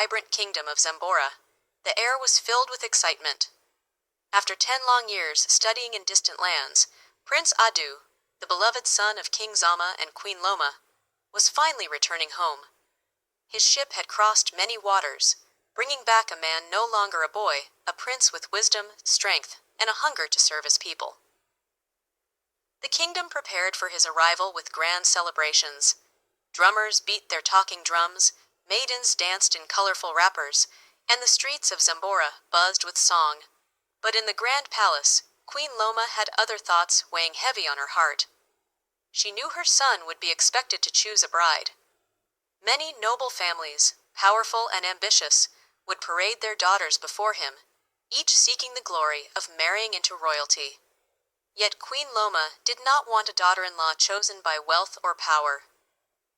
vibrant kingdom of Zambora. The air was filled with excitement. After 10 long years studying in distant lands, Prince Adu, the beloved son of King Zama and Queen Loma, was finally returning home. His ship had crossed many waters, bringing back a man no longer a boy, a prince with wisdom, strength, and a hunger to serve his people. The kingdom prepared for his arrival with grand celebrations. Drummers beat their talking drums, maidens danced in colorful wrappers, and the streets of Zambora buzzed with song. But in the grand palace, Queen Loma had other thoughts weighing heavy on her heart. She knew her son would be expected to choose a bride. Many noble families, powerful and ambitious, would parade their daughters before him, each seeking the glory of marrying into royalty. Yet Queen Loma did not want a daughter-in-law chosen by wealth or power.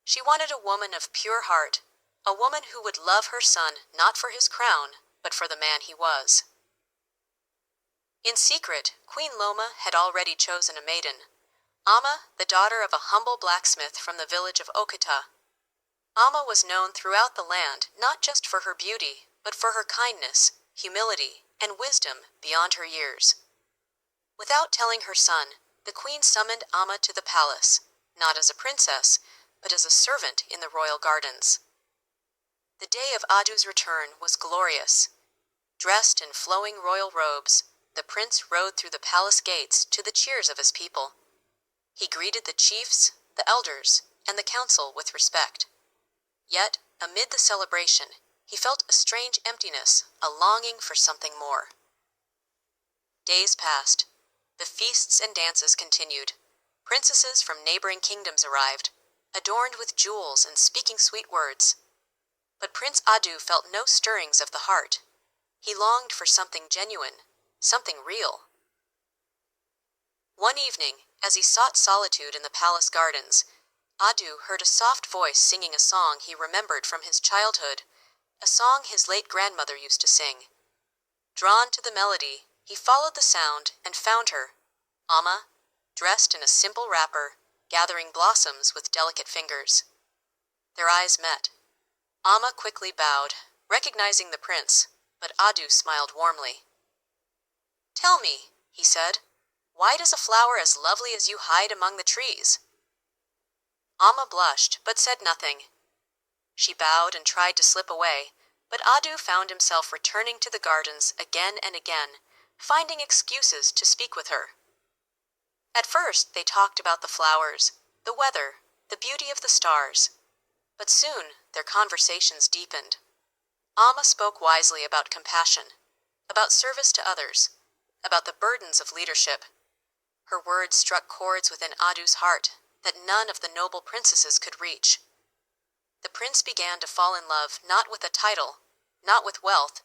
She wanted a woman of pure heart, a woman who would love her son not for his crown, but for the man he was. In secret, Queen Loma had already chosen a maiden, Amma, the daughter of a humble blacksmith from the village of Okita. Amma was known throughout the land not just for her beauty, but for her kindness, humility, and wisdom beyond her years. Without telling her son, the queen summoned Amma to the palace, not as a princess, but as a servant in the royal gardens. The day of Adu's return was glorious. Dressed in flowing royal robes, the prince rode through the palace gates to the cheers of his people. He greeted the chiefs, the elders, and the council with respect. Yet, amid the celebration, he felt a strange emptiness, a longing for something more. Days passed. The feasts and dances continued. Princesses from neighboring kingdoms arrived, adorned with jewels and speaking sweet words. But Prince Adu felt no stirrings of the heart. He longed for something genuine, something real. One evening, as he sought solitude in the palace gardens, Adu heard a soft voice singing a song he remembered from his childhood, a song his late grandmother used to sing. Drawn to the melody, he followed the sound and found her, Amma, dressed in a simple wrapper, gathering blossoms with delicate fingers. Their eyes met. Amma quickly bowed, recognizing the prince, but Adu smiled warmly. "Tell me," he said, "why does a flower as lovely as you hide among the trees?" Amma blushed, but said nothing. She bowed and tried to slip away, but Adu found himself returning to the gardens again and again, finding excuses to speak with her. At first they talked about the flowers, the weather, the beauty of the stars. But soon their conversations deepened. Amma spoke wisely about compassion, about service to others, about the burdens of leadership. Her words struck chords within Adu's heart that none of the noble princesses could reach. The prince began to fall in love not with a title, not with wealth,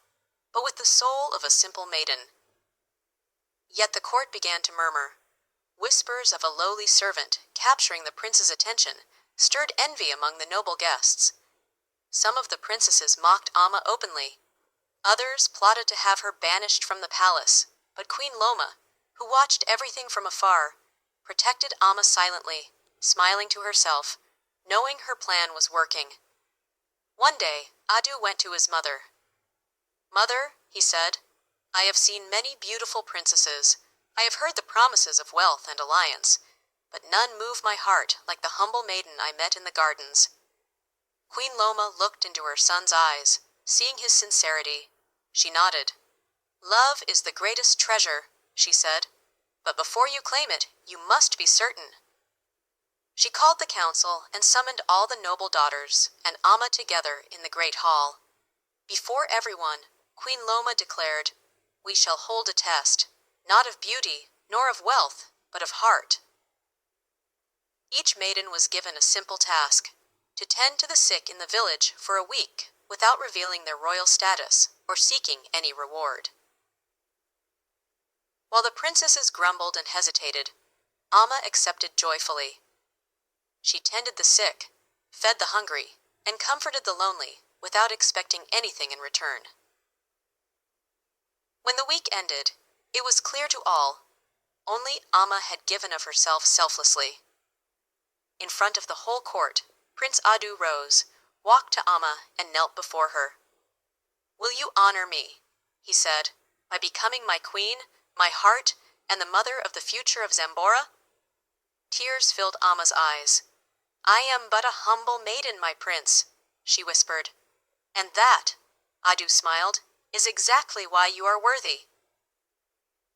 but with the soul of a simple maiden. Yet the court began to murmur. Whispers of a lowly servant capturing the prince's attention stirred envy among the noble guests. Some of the princesses mocked Amma openly. Others plotted to have her banished from the palace, but Queen Loma, who watched everything from afar, protected Amma silently, smiling to herself, knowing her plan was working. One day, Adu went to his mother. "Mother," he said, "I have seen many beautiful princesses. I have heard the promises of wealth and alliance, but none move my heart like the humble maiden I met in the gardens." Queen Loma looked into her son's eyes, seeing his sincerity. She nodded. "Love is the greatest treasure," she said, "but before you claim it, you must be certain." She called the council and summoned all the noble daughters and Amma together in the great hall. Before everyone, Queen Loma declared, "We shall hold a test, not of beauty, nor of wealth, but of heart." Each maiden was given a simple task, to tend to the sick in the village for a week without revealing their royal status or seeking any reward. While the princesses grumbled and hesitated, Amma accepted joyfully. She tended the sick, fed the hungry, and comforted the lonely without expecting anything in return. When the week ended, it was clear to all, only Amma had given of herself selflessly. In front of the whole court, Prince Adu rose, walked to Amma, and knelt before her. "Will you honor me," he said, "by becoming my queen, my heart, and the mother of the future of Zambora?" Tears filled Amma's eyes. "I am but a humble maiden, my prince," she whispered. "And that," Adu smiled, "is exactly why you are worthy."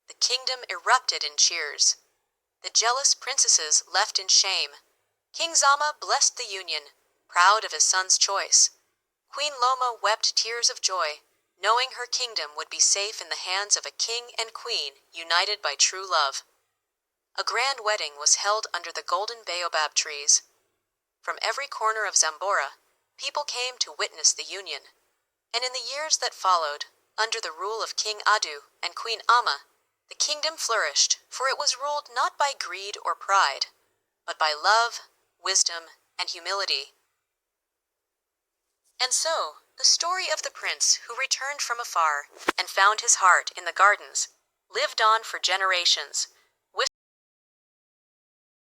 The kingdom erupted in cheers. The jealous princesses left in shame. King Zama blessed the union, proud of his son's choice. Queen Loma wept tears of joy, knowing her kingdom would be safe in the hands of a king and queen united by true love. A grand wedding was held under the golden baobab trees. From every corner of Zambora, people came to witness the union. And in the years that followed, under the rule of King Adu and Queen Amma, the kingdom flourished, for it was ruled not by greed or pride, but by love, wisdom, and humility. And so, the story of the prince who returned from afar and found his heart in the gardens lived on for generations,